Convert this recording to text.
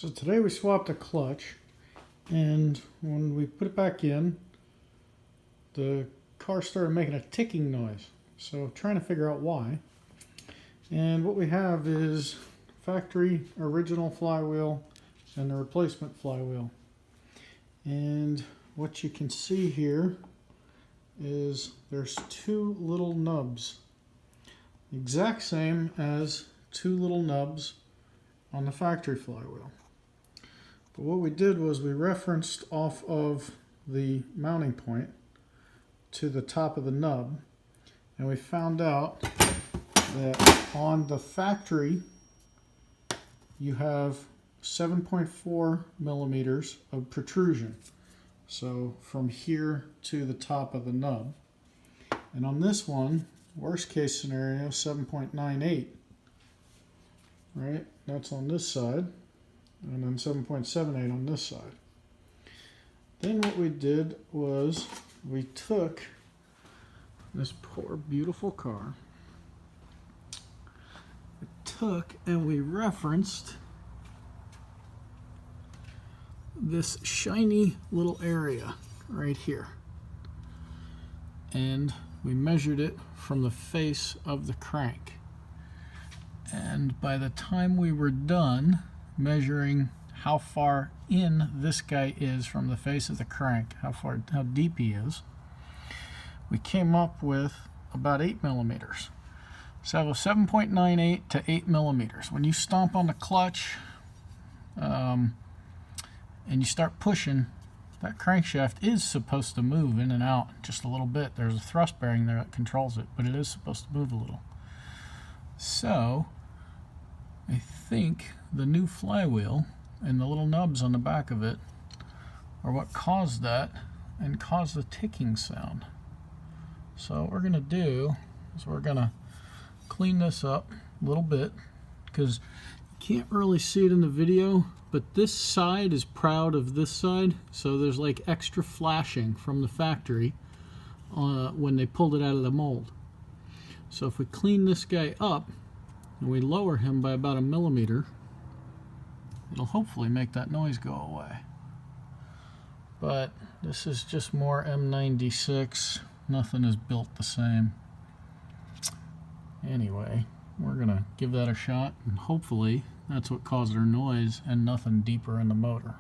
So today we swapped a clutch, and when we put it back in, the car started making a ticking noise. So trying to figure out why. And what we have is factory original flywheel and the replacement flywheel. And what you can see here is there's two little nubs. Exact same as two little nubs on the factory flywheel. But what we did was we referenced off of the mounting point to the top of the nub, and we found out that on the factory you have 7.4 millimeters of protrusion, so from here to the top of the nub. And on this one, worst case scenario, 7.98, right? That's on this side, and then 7.78 on this side. Then what we did was we took this poor beautiful car, and we referenced this shiny little area right here, and we measured it from the face of the crank. And by the time we were done measuring how far in this guy is from the face of the crank, how deep he is, we came up with about 8 millimeters. So 7.98 to 8 millimeters. When you stomp on the clutch and you start pushing, that crankshaft is supposed to move in and out just a little bit. There's a thrust bearing there that controls it, but it is supposed to move a little. So I think the new flywheel and the little nubs on the back of it are what caused that and caused the ticking sound. So what we're going to do is we're going to clean this up a little bit, because you can't really see it in the video, but this side is proud of this side, so there's like extra flashing from the factory when they pulled it out of the mold. So if we clean this guy up and we lower him by about 1 millimeter, it'll hopefully make that noise go away. But this is just more M96. Nothing is built the same. Anyway, we're gonna give that a shot, and hopefully that's what caused our noise and nothing deeper in the motor.